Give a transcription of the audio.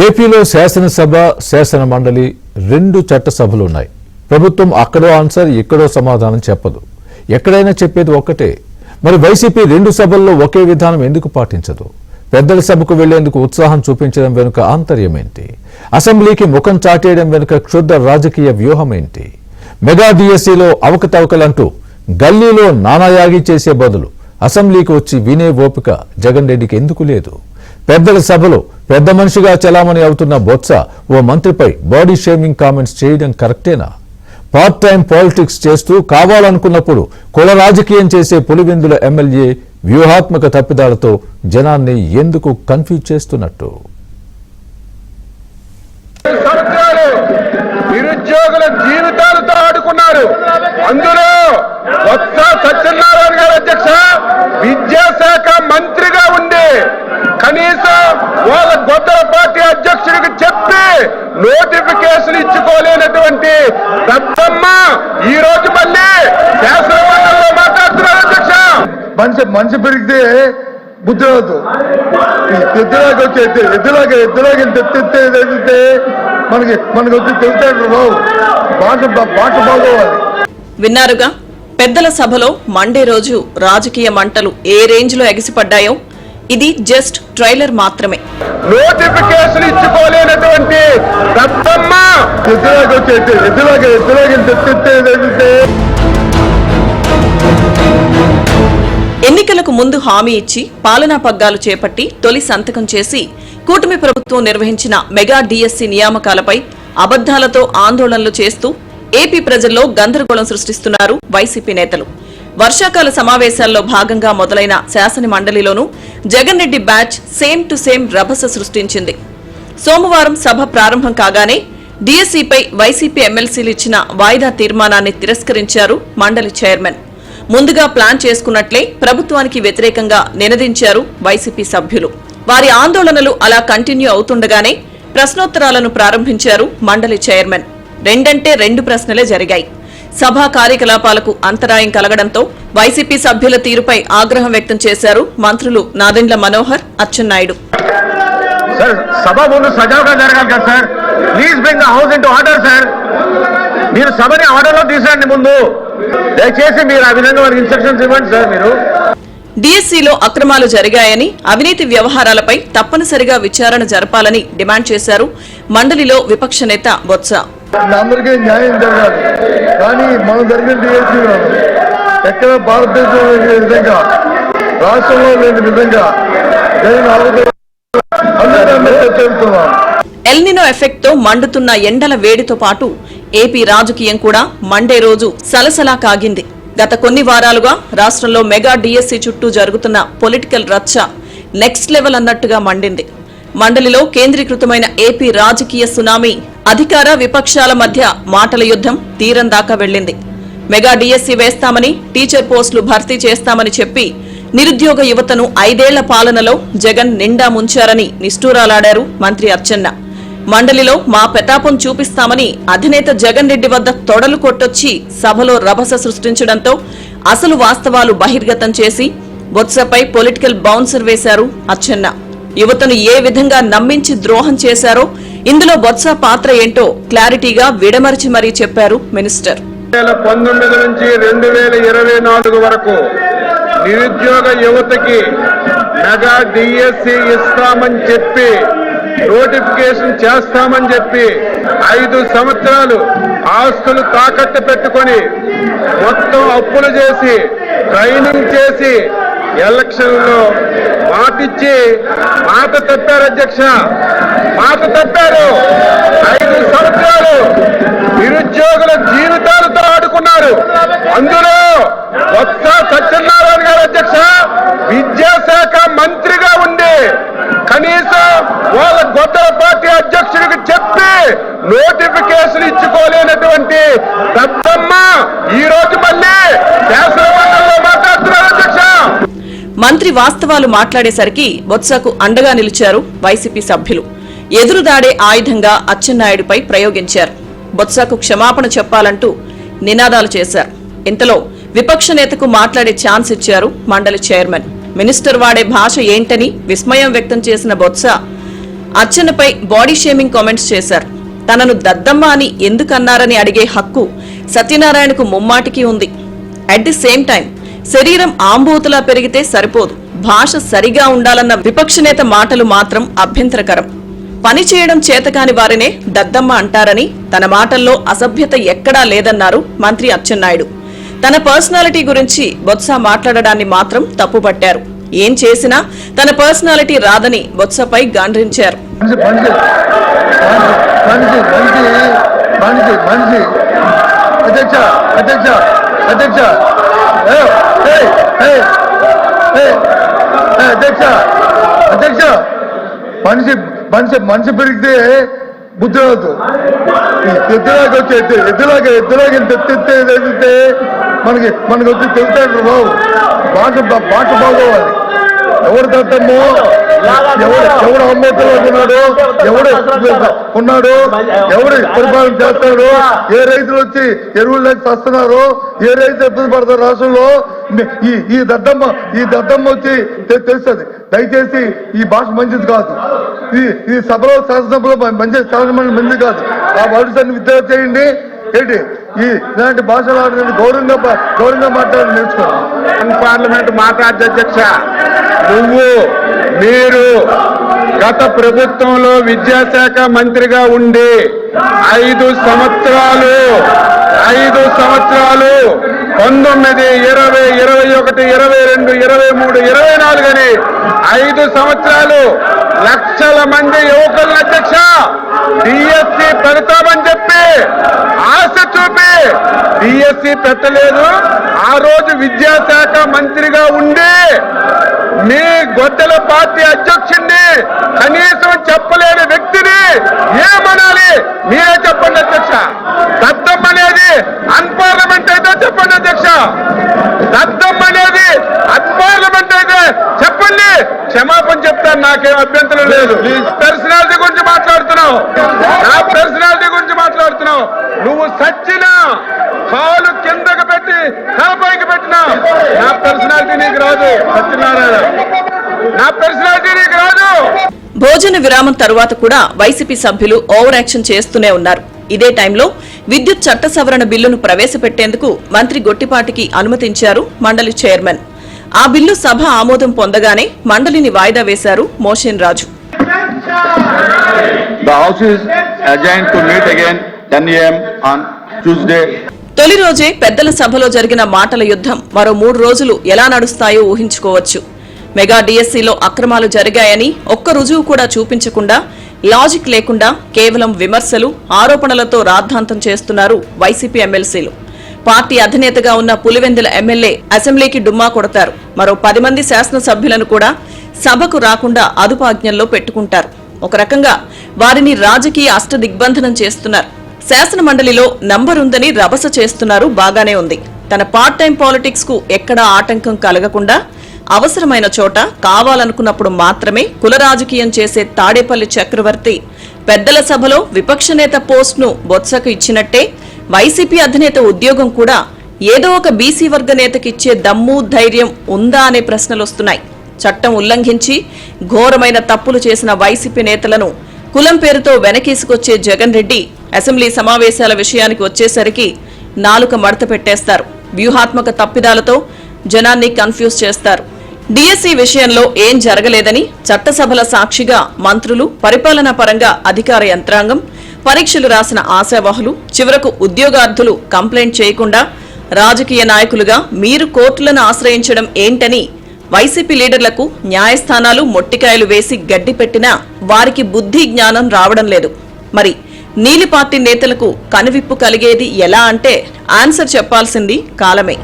ఏపీలో శాసనసభ శాసన మండలి రెండు చట్టసభలు ఉన్నాయి. ప్రభుత్వం అక్కడో ఆన్సర్ ఇక్కడో సమాధానం చెప్పదు. ఎక్కడైనా చెప్పేది ఒక్కటే. మరి వైసీపీ రెండు సభల్లో ఒకే విధానం ఎందుకు పాటించదు? పెద్దల సభకు వెళ్లేందుకు ఉత్సాహం చూపించడం వెనుక ఆంతర్యం ఏంటి? అసెంబ్లీకి ముఖం చాటేయడం వెనుక క్షుద్ర రాజకీయ వ్యూహం ఏంటి? మెగా డిఎస్సీలో అవకతవకలంటూ గల్లీలో నానాయాగి చేసే బదులు అసెంబ్లీకి వచ్చి వినే ఓపిక జగన్ రెడ్డికి ఎందుకు లేదు? పెద్దల సభలో పెద్ద మనిషిగా చలామణి అవుతున్న బొత్స ఓ మంత్రిపై బాడీ షేమింగ్ కామెంట్స్ చేయడం కరెక్టేనా? పార్ట్ టైం పాలిటిక్స్ చేస్తూ కావాలనుకున్నప్పుడు కుల రాజకీయం చేసే పులివెందుల ఎమ్మెల్యే వ్యూహాత్మక తప్పిదాలతో జనాన్ని ఎందుకు కన్ఫ్యూజ్ చేస్తున్నట్టు? నిరుద్యోగుల జీవితాలతో ఆడుకున్నారు. అందులో బొత్స సత్యనారాయణ గారు అధ్యక్ష విద్యాశాఖ మంత్రిగా ఉండి కనీసం వాళ్ళ గొప్ప పార్టీ అధ్యక్షుడికి చెప్పి నోటిఫికేషన్ ఇచ్చుకోలేనటువంటి దత్తమ్మ ఈ రోజు మళ్ళీ శాసనమండలిలో మాట్లాడుతున్నారు అధ్యక్ష. మనిషి పెరిగితే బుద్ధి రాదు. ఎద్దులాగా వచ్చి ఎద్దులాగా తెచ్చితే మనకి వచ్చి తెలుస్తాడు రావు. బాట బాగోవాలి. విన్నారుగా, పెద్దల సభలో మండే రోజు రాజకీయ మంటలు ఏ రేంజ్ లో ఎగిసిపడ్డాయో. ఇది జస్ట్ ట్రైలర్ మాత్రమే. నోటిఫికేషన్ ఇచ్చుకోలేనటువంటి దత్తమ్మ ఎద్దులాగా వచ్చి ఎద్దులాగా తెచ్చితే ఎన్నికలకు ముందు హామీ ఇచ్చి పాలనా పగ్గాలు చేపట్టి తొలి సంతకం చేసి కూటమి ప్రభుత్వం నిర్వహించిన మెగా డిఎస్సీ నియామకాలపై అబద్దాలతో ఆందోళనలు చేస్తూ ఏపీ ప్రజల్లో గందరగోళం సృష్టిస్తున్నారు వైసీపీ నేతలు. వర్షాకాల సమావేశాల్లో భాగంగా మొదలైన శాసన మండలిలోనూ Jagan Reddy batch same to same రభస సృష్టించింది. సోమవారం సభ ప్రారంభం కాగానే డిఎస్సీపై వైసీపీ ఎమ్మెల్సీలు ఇచ్చిన వాయిదా తీర్మానాన్ని తిరస్కరించారు మండలి చైర్మన్. ముందుగా ప్లాన్ చేసుకున్నట్లే ప్రభుత్వానికి వ్యతిరేకంగా నినదించారు వైసీపీ సభ్యులు. వారి ఆందోళనలు అలా కంటిన్యూ అవుతుండగానే ప్రశ్నోత్తరాలను ప్రారంభించారు మండలి చైర్మన్. రెండంటే రెండు ప్రశ్నలే జరిగాయి. సభా కార్యకలాపాలకు అంతరాయం కలగడంతో వైసీపీ సభ్యుల తీరుపై ఆగ్రహం వ్యక్తం చేశారు మంత్రులు నాదెండ్ల మనోహర్, అచ్చెన్నాయుడు. సభ ముందు సజావుగా జరగాలి కదా sir. Please bring the house into order sir. మీరు సభని ఆర్డర్లో తీసేయండి. ముందు దయచేసి మీరు ఆ విధంగా వారికి ఇన్స్ట్రక్షన్స్ ఇవ్వండి సార్. మీరు డిఎస్సీలో అక్రమాలు జరిగాయని, అవినీతి వ్యవహారాలపై తప్పనిసరిగా విచారణ జరపాలని డిమాండ్ చేశారు మండలిలో విపక్ష నేత బొత్స. అందరికీ న్యాయం జరగాలి, కానీ మనం జరిగిన డిఎస్సీ ఎక్కడ భారతదేశంలో లేని విధంగా, రాష్ట్రంలో లేని విధంగా ఎల్నినో ఎఫెక్ట్ తో మండుతున్న ఎండల వేడితో పాటు ఏపీ రాజకీయం కూడా మండే రోజు సలసలా కాగింది. గత కొన్ని వారాలుగా రాష్ట్రంలో మెగా డిఎస్సీ చుట్టూ జరుగుతున్న పొలిటికల్ రచ్చ నెక్స్ట్ లెవెల్ అన్నట్టుగా మండింది. మండలిలో కేంద్రీకృతమైన ఏపీ రాజకీయ సునామీ అధికార విపక్షాల మధ్య మాటల యుద్ధం తీరం దాకా వెళ్లింది. మెగా డిఎస్సీ వేస్తామని, టీచర్ పోస్టులు భర్తీ చేస్తామని చెప్పి నిరుద్యోగ యువతను 5 ఏళ్ల పాలనలో జగన్ నిండా ముంచారని నిష్ఠూరాలాడారు మంత్రి అచ్చెన్న. మండలిలో మా ప్రతాపం చూపిస్తామని అధినేత జగన్ రెడ్డి వద్ద తొడలు కొట్టొచ్చి సభలో రభస సృష్టించడంతో అసలు వాస్తవాలు బహిర్గతం చేసి బొత్సపై పొలిటికల్ బౌన్సర్ వేశారు అచ్చెన్న. యువతను ఏ విధంగా నమ్మించి ద్రోహం చేశారో, ఇందులో బొత్స పాత్ర ఏంటో క్లారిటీగా విడమరిచి మరీ చెప్పారు మినిస్టర్. 2019 నుంచి 2024 వరకు నిరుద్యోగ యువతకి మెగా డిఎస్సీ ఇస్తామని చెప్పి, నోటిఫికేషన్ చేస్తామని చెప్పి 5 సంవత్సరాలు ఆస్తులు తాకట్టు పెట్టుకొని మొత్తం అప్పులు చేసి ట్రైనింగ్ చేసి ఎలక్షన్లో మాటిచ్చి మాట తప్పారు అధ్యక్ష. మాట తప్పారు. 5 సంవత్సరాలు నిరుద్యోగుల జీవితాలతో ఆడుకున్నారు. అందులో బొత్స సత్యనారాయణ గారు అధ్యక్ష విద్యాశాఖ మంత్రిగా ఉండి కనీసం వాళ్ళ గొప్ప పార్టీ అధ్యక్షుడికి చెప్పి నోటిఫికేషన్ ఇచ్చుకోలేనటువంటి దత్తమ్మ ఈ రోజు మళ్ళీ శాసనమండలిలో మాట్లాడుతున్నారు అధ్యక్ష. మంత్రి వాస్తవాలు మాట్లాడేసరికి బొత్సకు అండగా నిలిచారు వైసీపీ సభ్యులు. ఎదురుదాడే ఆయుధంగా అచ్చెన్నాయుడిపై ప్రయోగించారు. బొత్సకు క్షమాపణ చెప్పాలంటూ నినాదాలు చేశారు. ఇంతలో విపక్ష నేతకు మాట్లాడే ఛాన్స్ ఇచ్చారు మండలి చైర్మన్. మినిస్టర్ వాడే భాష ఏంటని విస్మయం వ్యక్తం చేసిన బొత్స అచ్చెన్నపై బాడీ షేమింగ్ కామెంట్స్ చేశారు. తనను దద్దమ్మ అని ఎందుకన్నారని అడిగే హక్కు సత్యనారాయణకు ముమ్మాటికి ఉంది. అట్ ది సేమ్ టైం శరీరం ఆంబూతులా పెరిగితే సరిపోదు, భాష సరిగా ఉండాలన్న విపక్ష నేత మాటలు మాత్రం అభ్యంతరకరం. పని చేయడం చేతకాని వారినే దద్దమ్మ అంటారని, తన మాటల్లో అసభ్యత ఎక్కడా లేదన్నారు మంత్రి అచ్చెన్నాయుడు. తన పర్సనాలిటీ గురించి బొత్స మాట్లాడడాన్ని మాత్రం తప్పుపట్టారు. ఏం చేసినా తన పర్సనాలిటీ రాదని బొత్సపై గాండ్రించారు. మనిషి పెరిగితే బుద్ధి రాదు. ఎద్దులాగా వచ్చి ఎద్దులాగా తెస్తే మనకి వచ్చి తెలుస్తాడు బాబు. బాట బాగోవాలి. ఎవరు దత్తమ్మో, ఎవడు అమ్మోతులు ఉన్నాడు, ఎవడు ఉన్నాడు, ఎవడు పరిపాలన చేస్తాడు, ఏ రైతులు వచ్చి ఎరువులు లేక వస్తున్నారు, ఏ రైతులు ఇబ్బంది పడతారు రాష్ట్రంలో, ఈ దద్దమ్మ వచ్చి తెలుస్తుంది. దయచేసి ఈ భాష మంచిది కాదు. ఈ సభలో శాసనసభలో మంచిది కాదు. ఆ వర్డ్స్ విద్య చేయండి. ఏంటి ఇలాంటి భాషలు గౌరవంగా మాట్లాడి నేర్చుకోండి. పార్లమెంట్ మాట్లాడే అధ్యక్ష, మీరు గత ప్రభుత్వంలో విద్యాశాఖ మంత్రిగా ఉండి 5 సంవత్సరాలు 19, 20, 21, 22, 23, 24 అని 5 సంవత్సరాలు లక్షల మంది యువకులను అధ్యక్ష డిఎస్సి పెడతామని చెప్పి ఆశ చూపి డిఎస్సి పెట్టలేదు. ఆ రోజు విద్యాశాఖ మంత్రిగా ఉండి మీ గొడ్డల పార్టీ అధ్యక్షుడిని కనీసం చెప్పలేని వ్యక్తిని ఏమనాలి మీరే చెప్పండి అధ్యక్ష. దద్దమ్మ అనేది అన్పార్లమెంట్ అయితే చెప్పండి అధ్యక్ష. దద్దమ్మ అనేది అన్పార్లమెంట్ అయితే చెప్పండి, క్షమాపణ చెప్తాను, నాకేం అభ్యంతరం లేదు. పర్సనాలిటీ గురించి మాట్లాడుతున్నావు, నా పర్సనాలిటీ గురించి మాట్లాడుతున్నావు. నువ్వు సచ్చినా కాలు కిందకు పెట్టి తలపైకి పెట్టినా నా పర్సనాలిటీ నీకు రాదు. సత్యనారాయణ, నా పర్సనాలిటీ నీకు రాదు. భోజన విరామం తరువాత కూడా వైసీపీ సభ్యులు ఓవర్ యాక్షన్ చేస్తూనే ఉన్నారు. ఇదే టైంలో విద్యుత్ చట్ట సవరణ బిల్లును ప్రవేశపెట్టేందుకు మంత్రి గొట్టిపాటికి అనుమతించారు మండలి చైర్మన్. ఆ బిల్లు సభ ఆమోదం పొందగానే మండలిని వాయిదా వేశారు మోషన్ రాజు. తొలి రోజే పెద్దల సభలో జరిగిన మాటల యుద్ధం మరో 3 రోజులు ఎలా నడుస్తాయో ఊహించుకోవచ్చు. మెగా డిఎస్సీలో అక్రమాలు జరిగాయని ఒక్క రుజువు కూడా చూపించకుండా, లాజిక్ లేకుండా కేవలం విమర్శలు, ఆరోపణలతో రాద్ధాంతం చేస్తున్నారు వైసీపీ ఎమ్మెల్సీలు. పార్టీ అధినేతగా ఉన్న పులివెందుల ఎమ్మెల్యే అసెంబ్లీకి డుమ్మా కొడతారు. మరో 10 మంది శాసనసభ్యులను కూడా సభకు రాకుండా అదుపాజ్ఞల్లో పెట్టుకుంటారు. ఒక రకంగా వారిని రాజకీయ అష్టదిగ్బంధనం చేస్తున్నారు. శాసన మండలిలో నంబరుందని రభస చేస్తున్నారు. బాగానే ఉంది. తన పార్ట్ టైం పాలిటిక్స్ కు ఎక్కడా ఆటంకం కలగకుండా అవసరమైన చోట కావాలనుకున్నప్పుడు మాత్రమే కుల రాజకీయం చేసే తాడేపల్లి చక్రవర్తి పెద్దల సభలో విపక్ష నేత పోస్ట్ను బొత్సకు ఇచ్చినట్టే వైసీపీ అధినేత ఉద్యోగం కూడా ఏదో ఒక బీసీ వర్గ నేతకిచ్చే దమ్ము, ధైర్యం ఉందా అనే ప్రశ్నలొస్తున్నాయి. చట్టం ఉల్లంఘించి ఘోరమైన తప్పులు చేసిన వైసీపీ నేతలను కులం పేరుతో వెనకేసుకొచ్చే జగన్ రెడ్డి అసెంబ్లీ సమావేశాల విషయానికి వచ్చేసరికి నాలుక మడత పెట్టేస్తారు. వ్యూహాత్మక తప్పిదాలతో జనాన్ని కన్ఫ్యూజ్ చేస్తారు. డిఎస్సీ విషయంలో ఏం జరగలేదని చట్టసభల సాక్షిగా మంత్రులు, పరిపాలనా పరంగా అధికార యంత్రాంగం, పరీక్షలు రాసిన ఆశావహులు, చివరకు ఉద్యోగార్థులు కంప్లైంట్ చేయకుండా రాజకీయ నాయకులుగా మీరు కోర్టులను ఆశ్రయించడం ఏంటని వైసీపీ లీడర్లకు న్యాయస్థానాలు మొట్టికాయలు వేసి గడ్డి పెట్టినా వారికి బుద్ధి జ్ఞానం రావడం లేదు. మరి నీలి పార్టీ నేతలకు కనువిప్పు కలిగేది ఎలా అంటే ఆన్సర్ చెప్పాల్సింది కాలమే.